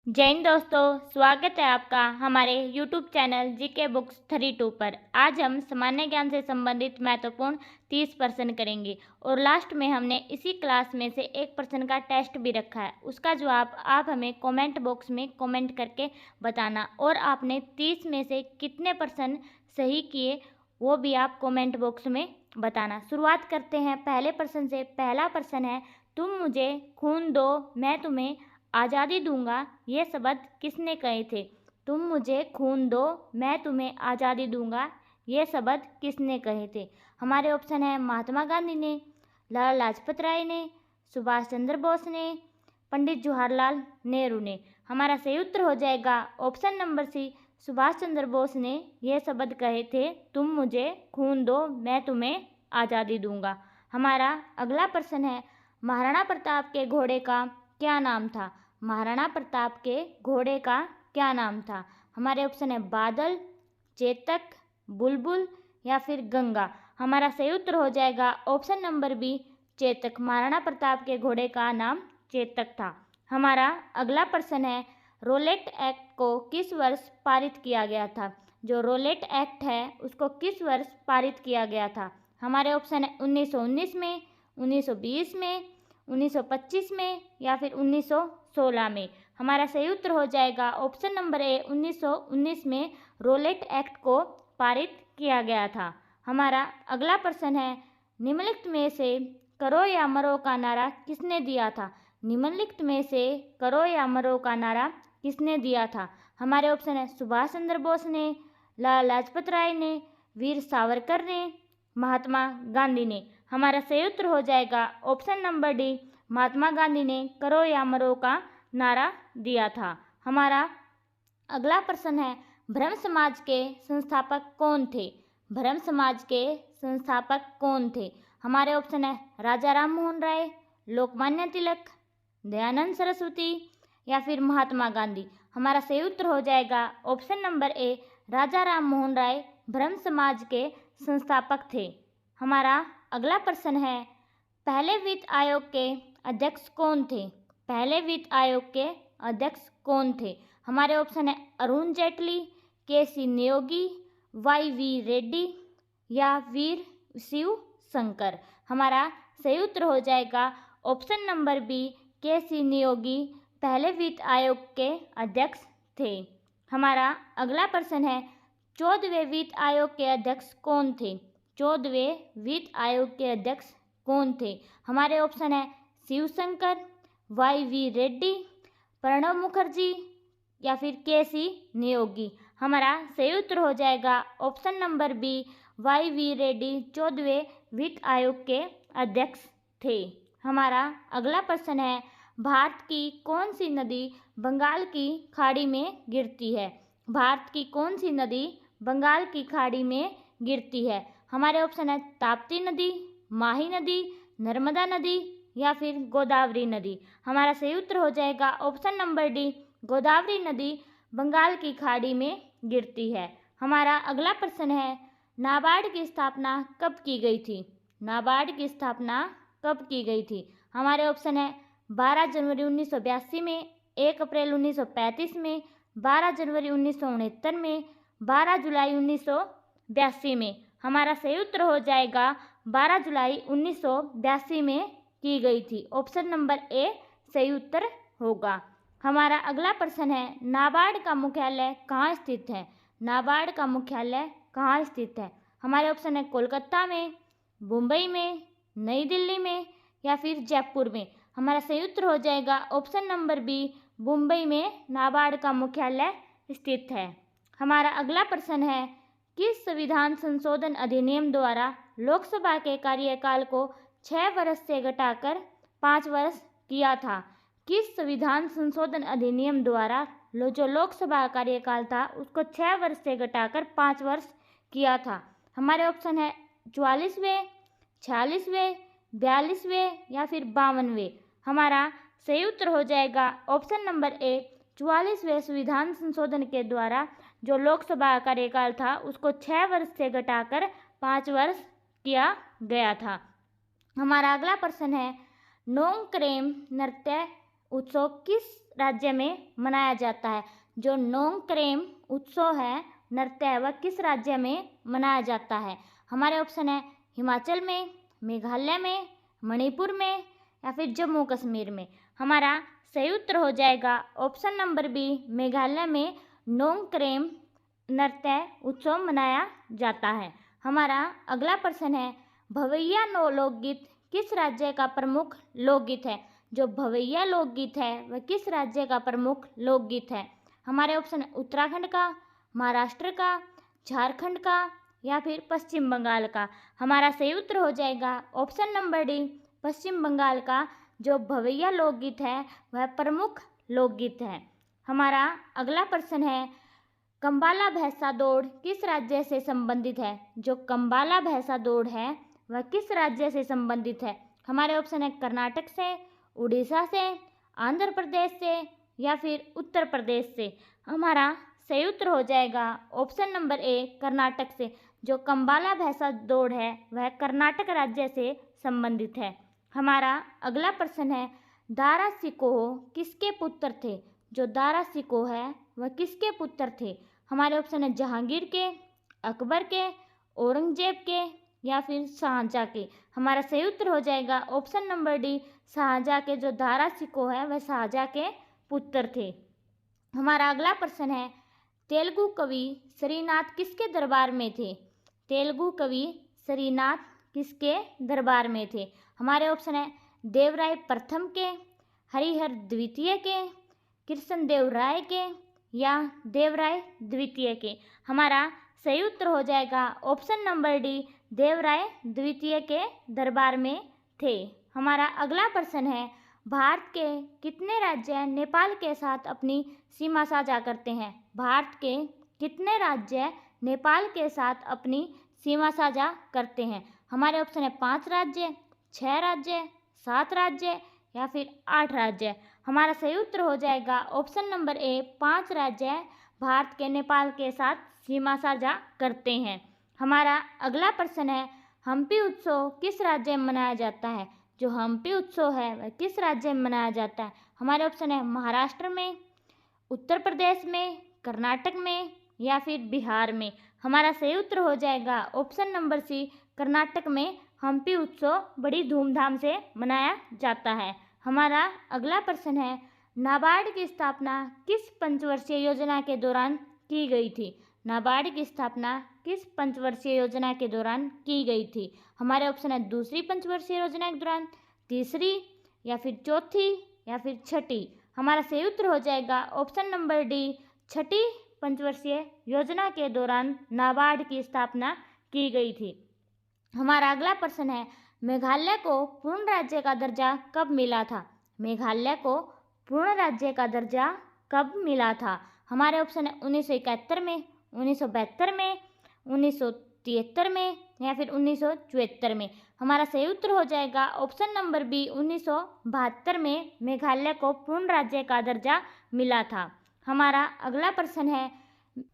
जय हिंद दोस्तों, स्वागत है आपका हमारे YouTube चैनल जीके बुक्स 32 पर। आज हम सामान्य ज्ञान से संबंधित महत्वपूर्ण 30 प्रश्न करेंगे और लास्ट में हमने इसी क्लास में से एक प्रश्न का टेस्ट भी रखा है। उसका जवाब आप हमें कमेंट बॉक्स में कमेंट करके बताना और आपने 30 में से कितने प्रश्न सही किए वो भी आप कमेंट बॉक्स में बताना। शुरुआत करते हैं पहले प्रश्न से। पहला प्रश्न है, तुम मुझे खून दो मैं तुम्हें आज़ादी दूंगा, ये शब्द किसने कहे थे? तुम मुझे खून दो मैं तुम्हें आज़ादी दूंगा, ये शब्द किसने कहे थे? हमारे ऑप्शन है महात्मा गांधी ने, लाला लाजपत राय ने, सुभाष चंद्र बोस ने, पंडित जवाहरलाल नेहरू ने। हमारा सही उत्तर हो जाएगा option number C, Subhash Chandra Bose ने यह शब्द कहे थे, तुम मुझे खून दो मैं तुम्हें आज़ादी दूंगा। हमारा अगला प्रश्न है, महाराणा प्रताप के घोड़े का क्या नाम था? महाराणा प्रताप के घोड़े का क्या नाम था? हमारे ऑप्शन है बादल, चेतक, बुलबुल या फिर गंगा। हमारा सही उत्तर हो जाएगा option number B, Chetak. Maharana Pratap के घोड़े का नाम चेतक था। हमारा अगला प्रश्न है, रोलेट एक्ट को किस वर्ष पारित किया गया था? जो रोलेट एक्ट है उसको किस वर्ष पारित किया गया था? हमारे ऑप्शन है 1919 में, 1920 में, 1925 में या फिर 1916 में। हमारा सही उत्तर हो जाएगा ऑप्शन नंबर ए, 1919 में रोलेट एक्ट को पारित किया गया था। हमारा अगला प्रश्न है, निम्नलिखित में से करो या मरो का नारा किसने दिया था? निम्नलिखित में से करो या मरो का नारा किसने दिया था? हमारे ऑप्शन है सुभाष चंद्र बोस ने, लाला लाजपत राय ने, वीर सावरकर ने, महात्मा गांधी ने। हमारा सही उत्तर हो जाएगा option number D, Mahatma Gandhi ने करो या मरो का नारा दिया था। हमारा अगला प्रश्न है, ब्रह्म समाज के संस्थापक कौन थे? ब्रह्म समाज के संस्थापक कौन थे? हमारे ऑप्शन है राजा राम मोहन राय, लोकमान्य तिलक, दयानंद सरस्वती या फिर महात्मा गांधी। हमारा सही उत्तर हो जाएगा ऑप्शन नंबर ए, राजा राम मोहन राय ब्रह्म समाज के संस्थापक थे। हमारा अगला प्रश्न है, पहले वित्त आयोग के अध्यक्ष कौन थे? पहले वित्त आयोग के अध्यक्ष कौन थे? हमारे ऑप्शन है अरुण जेटली, के.सी. नियोगी, वाई.वी. रेड्डी या वीर शिव शंकर। हमारा सही उत्तर हो जाएगा option number B, K C. Neogi पहले वित्त आयोग के अध्यक्ष थे। हमारा अगला प्रश्न है, 14वें वित्त आयोग के अध्यक्ष कौन थे? 14वें वित्त आयोग के अध्यक्ष कौन थे? हमारे ऑप्शन है शिवशंकर, वाई.वी. रेड्डी, प्रणब मुखर्जी या फिर के.सी. नियोगी। हमारा सही उत्तर हो जाएगा option number B, Y V. Reddy 14वें वित्त आयोग के अध्यक्ष थे। हमारा अगला प्रश्न है, भारत की कौन सी नदी बंगाल की खाड़ी में गिरती है? भारत की कौन सी नदी बंगाल की खाड़ी में गिरती है? हमारे ऑप्शन है ताप्ती नदी, माही नदी, नर्मदा नदी या फिर गोदावरी नदी। हमारा सही उत्तर हो जाएगा ऑप्शन नंबर डी, गोदावरी नदी बंगाल की खाड़ी में गिरती है। हमारा अगला प्रश्न है, नाबार्ड की स्थापना कब की गई थी? नाबार्ड की स्थापना कब की गई थी? हमारे ऑप्शन है 12 जनवरी 1982 में, 1 अप्रैल 1935 में, 12 जनवरी 1969 में, 12 जुलाई 1982 में। हमारा सही उत्तर हो जाएगा 12 जुलाई 1982 में की गई थी। ऑप्शन नंबर ए सही उत्तर होगा। हमारा अगला प्रश्न है, नाबार्ड का मुख्यालय कहाँ स्थित है? नाबार्ड का मुख्यालय कहाँ स्थित है? हमारे ऑप्शन है कोलकाता में, मुंबई में, नई दिल्ली में या फिर जयपुर में। हमारा सही उत्तर हो जाएगा ऑप्शन नंबर बी, मुंबई में नाबार्ड का मुख्यालय स्थित है। हमारा अगला प्रश्न है, किस संविधान संशोधन अधिनियम द्वारा लोकसभा के कार्यकाल को 6 वर्ष से घटाकर 5 वर्ष किया था? किस संविधान संशोधन अधिनियम द्वारा जो लोकसभा कार्यकाल था उसको 6 वर्ष से घटाकर 5 वर्ष किया था? हमारे ऑप्शन है 44वें, 46वें, 42वें या फिर 52वें। हमारा सही उत्तर हो जाएगा ऑप्शन नंबर ए, 44वें संविधान संशोधन के द्वारा जो लोकसभा कार्यकाल था उसको 6 वर्ष से घटाकर 5 वर्ष किया गया था। हमारा अगला प्रश्न है, नोंगक्रेम नृत्य उत्सव किस राज्य में मनाया जाता है? जो नोंगक्रेम उत्सव है, नृत्य है, वह किस राज्य में मनाया जाता है? हमारे ऑप्शन है हिमाचल में, मेघालय में, मणिपुर में या फिर जम्मू कश्मीर में। हमारा सही उत्तर हो जाएगा ऑप्शन नंबर बी, मेघालय में नोंगक्रेम नृत्य उत्सव मनाया जाता है। हमारा अगला प्रश्न है भवैया लोकगीत किस राज्य का प्रमुख लोकगीत है? जो भवैया लोकगीत है वह किस राज्य का प्रमुख लोकगीत है? हमारे ऑप्शन उत्तराखंड का, महाराष्ट्र का, झारखंड का या फिर पश्चिम बंगाल का। हमारा सही उत्तर हो जाएगा ऑप्शन नंबर डी, पश्चिम बंगाल का जो भवैया लोकगीत है वह प्रमुख लोकगीत है। हमारा अगला प्रश्न है कंबाला भैंसा दौड़ किस राज्य से संबंधित है? जो कंबाला भैंसा दौड़ है वह किस राज्य से संबंधित है? हमारे ऑप्शन है कर्नाटक से, उड़ीसा से, आंध्र प्रदेश से या फिर उत्तर प्रदेश से। हमारा सही उत्तर हो जाएगा ऑप्शन नंबर ए, कर्नाटक से। जो कंबाला भैंसा दौड़ है वह कर्नाटक राज्य से संबंधित है। हमारा अगला प्रश्न है दारा शिकोह किसके पुत्र थे? जो दारा शिकोह है वह किसके पुत्र थे? हमारे ऑप्शन है जहांगीर के, अकबर के, औरंगजेब के या फिर शाहजहाँ के। हमारा सही उत्तर हो जाएगा ऑप्शन नंबर डी, शाहजहाँ के। जो दारा शिकोह है वह शाहजहाँ के पुत्र थे। हमारा अगला प्रश्न है तेलुगु कवि श्रीनाथ किसके दरबार में थे? तेलुगु कवि श्रीनाथ किसके दरबार में थे? हमारे ऑप्शन है देवराय प्रथम के, हरिहर द्वितीय के, कृष्णदेव राय के या देवराय द्वितीय के। हमारा सही उत्तर हो जाएगा ऑप्शन नंबर डी, देवराय द्वितीय के दरबार में थे। हमारा अगला प्रश्न है भारत के कितने राज्य नेपाल के साथ अपनी सीमा साझा करते हैं? भारत के कितने राज्य नेपाल के साथ अपनी सीमा साझा करते हैं? हमारे ऑप्शन है 5 राज्य, 6 राज्य, 7 राज्य या फिर 8 राज्य। हमारा सही उत्तर हो जाएगा ऑप्शन नंबर ए, 5 राज्य भारत के नेपाल के साथ सीमा साझा करते हैं। हमारा अगला प्रश्न है हम्पी उत्सव किस राज्य में मनाया जाता है? जो हम्पी उत्सव है वह किस राज्य में मनाया जाता है? हमारे ऑप्शन है महाराष्ट्र में, उत्तर प्रदेश में, कर्नाटक में या फिर बिहार में। हमारा सही उत्तर हो जाएगा ऑप्शन नंबर सी, कर्नाटक में हम्पी उत्सव बड़ी धूमधाम से मनाया जाता है। हमारा अगला प्रश्न है नाबार्ड की स्थापना किस पंचवर्षीय योजना के दौरान की गई थी? नाबार्ड की स्थापना किस पंचवर्षीय योजना के दौरान की गई थी? हमारे ऑप्शन है दूसरी पंचवर्षीय योजना के दौरान, तीसरी या फिर चौथी या फिर छठी। हमारा सही उत्तर हो जाएगा ऑप्शन नंबर डी, छठी पंचवर्षीय योजना के दौरान नाबार्ड की स्थापना की गई थी। हमारा अगला प्रश्न है मेघालय को पूर्ण राज्य का दर्जा कब मिला था? मेघालय को पूर्ण राज्य का दर्जा कब मिला था? हमारे ऑप्शन है 1971 में, 1972 में, 1973 में या फिर 1974 में। हमारा सही उत्तर हो जाएगा ऑप्शन नंबर बी, 1972 में मेघालय को पूर्ण राज्य का दर्जा मिला था। हमारा अगला प्रश्न है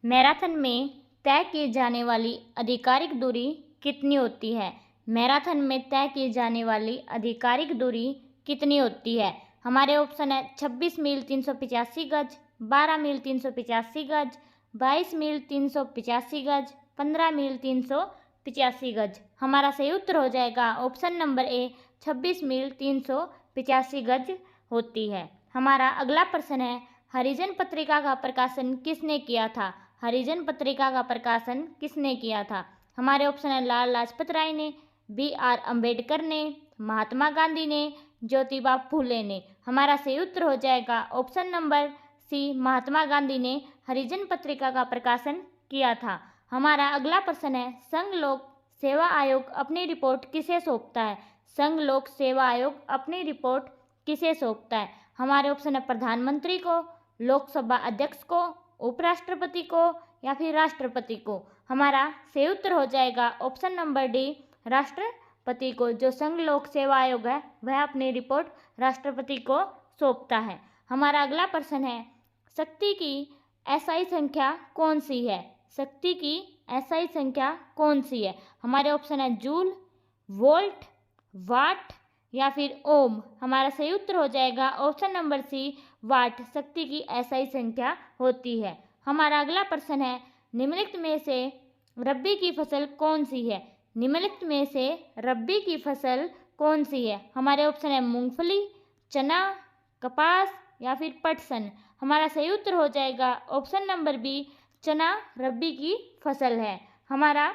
मैराथन में तय की जाने वाली आधिकारिक दूरी कितनी होती है? मैराथन में तय की जाने वाली आधिकारिक दूरी कितनी होती है? हमारे ऑप्शन है 26 मील 385 गज, 12 मील 385 गज, 22 मील 385 गज, 15 मील 385 गज। हमारा सही उत्तर हो जाएगा ऑप्शन नंबर ए, 26 मील 385 गज होती है। हमारा अगला प्रश्न है हरिजन पत्रिका का प्रकाशन किसने किया था? हरिजन पत्रिका का प्रकाशन किसने किया था? हमारे ऑप्शन है लाला लाजपत राय ने, BR अम्बेडकर ने, महात्मा गांधी ने, ज्योतिबा फूले ने। हमारा सही उत्तर हो जाएगा option number C, Mahatma Gandhi ने हरिजन पत्रिका का प्रकाशन किया था। हमारा अगला प्रश्न है संघ लोक सेवा आयोग अपनी रिपोर्ट किसे सौंपता है? संघ लोक सेवा आयोग अपनी रिपोर्ट किसे सौंपता है? हमारे ऑप्शन है प्रधानमंत्री को, लोकसभा अध्यक्ष को, उपराष्ट्रपति को या फिर राष्ट्रपति को। हमारा सही उत्तर हो जाएगा ऑप्शन नंबर डी, राष्ट्रपति को। जो संघ लोक सेवा आयोग है वह अपनी रिपोर्ट राष्ट्रपति को सौंपता है। हमारा अगला प्रश्न है शक्ति की एसआई संख्या कौन सी है? शक्ति की एसआई संख्या कौन सी है? हमारे ऑप्शन है जूल, वोल्ट, वाट या फिर ओम। हमारा सही उत्तर हो जाएगा ऑप्शन नंबर सी, वाट शक्ति की ऐसा संख्या होती है। हमारा अगला प्रश्न है, निम्नलिखित में से रबी की फसल कौन सी है? निम्नलिखित में से रबी की फसल कौन सी है? हमारे ऑप्शन है मूंगफली, चना, कपास या फिर पटसन। हमारा सही उत्तर हो जाएगा ऑप्शन नंबर बी, चना रबी की फसल है। हमारा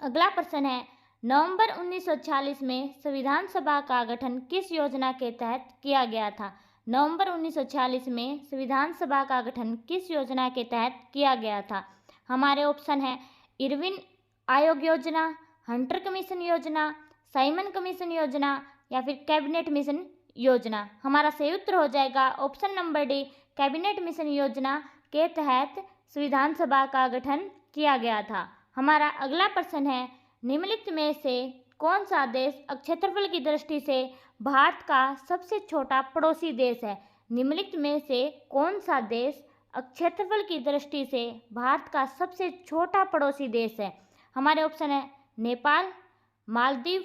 अगला प्रश्न है, नवंबर 1946 में संविधान सभा का गठन किस योजना के तहत किया गया था? नवंबर 1946 में संविधान सभा का गठन किस योजना के तहत किया गया था? हमारे ऑप्शन है इरविन आयोग योजना, हंटर कमीशन योजना, साइमन कमीशन योजना या फिर कैबिनेट मिशन योजना। हमारा सही उत्तर हो जाएगा option number D, cabinet mission योजना के तहत संविधान सभा का गठन किया गया था। हमारा अगला प्रश्न है, निम्नलिखित में से कौन सा देश क्षेत्रफल की दृष्टि से भारत का सबसे छोटा पड़ोसी देश है? निम्नलिखित में से कौन सा देश क्षेत्रफल की दृष्टि से भारत का सबसे छोटा पड़ोसी देश है? हमारे ऑप्शन है नेपाल, मालदीव,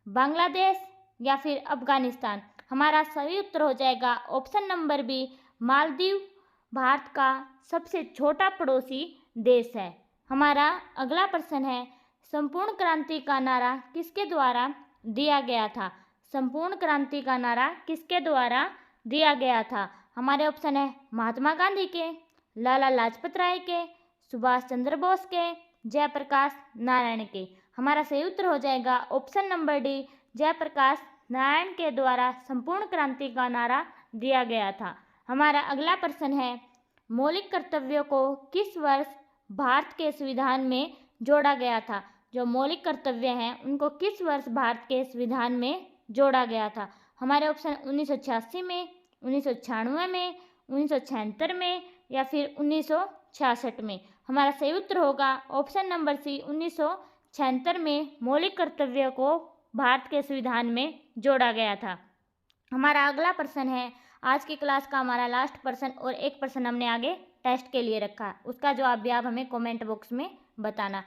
बांग्लादेश या फिर अफगानिस्तान। हमारा सही उत्तर हो जाएगा option number B, Maldives Bharat का सबसे छोटा पड़ोसी देश है। हमारा अगला प्रश्न है, संपूर्ण क्रांति का नारा किसके द्वारा दिया गया था? संपूर्ण क्रांति का नारा किसके द्वारा दिया गया था? हमारे ऑप्शन है महात्मा गांधी के, लाला लाजपत राय के, सुभाष चंद्र बोस के, जयप्रकाश नारायण के। हमारा सही उत्तर हो जाएगा option number D, Jayaprakash Narayan के द्वारा संपूर्ण क्रांति का नारा दिया गया था। हमारा अगला प्रश्न है, मौलिक कर्तव्यों को किस वर्ष भारत के संविधान में जोड़ा गया था? जो मौलिक कर्तव्य हैं उनको किस वर्ष भारत के संविधान में जोड़ा गया था? हमारे ऑप्शन 1986 में, 1996 में, 1976 में या फिर 1966 में। हमारा सही उत्तर होगा ऑप्शन नंबर सी, 1976 में मौलिक कर्तव्यों को भारत के संविधान में जोड़ा गया था। हमारा अगला प्रश्न है, आज की क्लास का हमारा लास्ट प्रश्न और एक प्रश्न हमने आगे टेस्ट के लिए रखा, उसका जवाब भी आप हमें कमेंट बॉक्स में बताना।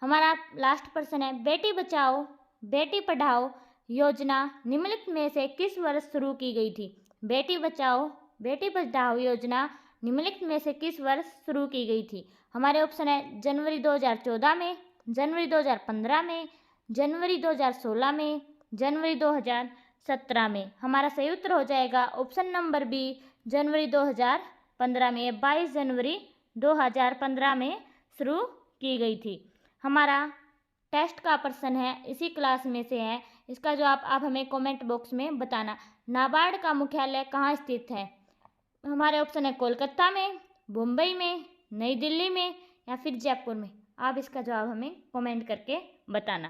हमारा लास्ट प्रश्न है, बेटी बचाओ बेटी पढ़ाओ योजना निम्नलिखित में से किस वर्ष शुरू की गई थी? बेटी बचाओ बेटी पढ़ाओ योजना निम्नलिखित में से किस वर्ष शुरू की गई थी? हमारे ऑप्शन है जनवरी 2014 में, जनवरी 2015 में, जनवरी 2016 में, जनवरी 2017 में। हमारा सही उत्तर हो जाएगा ऑप्शन नंबर बी, जनवरी 2015 में। 22 जनवरी 2015 में शुरू की गई थी। हमारा टेस्ट का प्रश्न है, इसी क्लास में से है, इसका जवाब आप हमें कमेंट बॉक्स में बताना। नाबार्ड का मुख्यालय कहाँ स्थित है? हमारे ऑप्शन है कोलकाता में, मुंबई में, नई दिल्ली में या फिर जयपुर में। आप इसका जवाब हमें कमेंट करके बताना।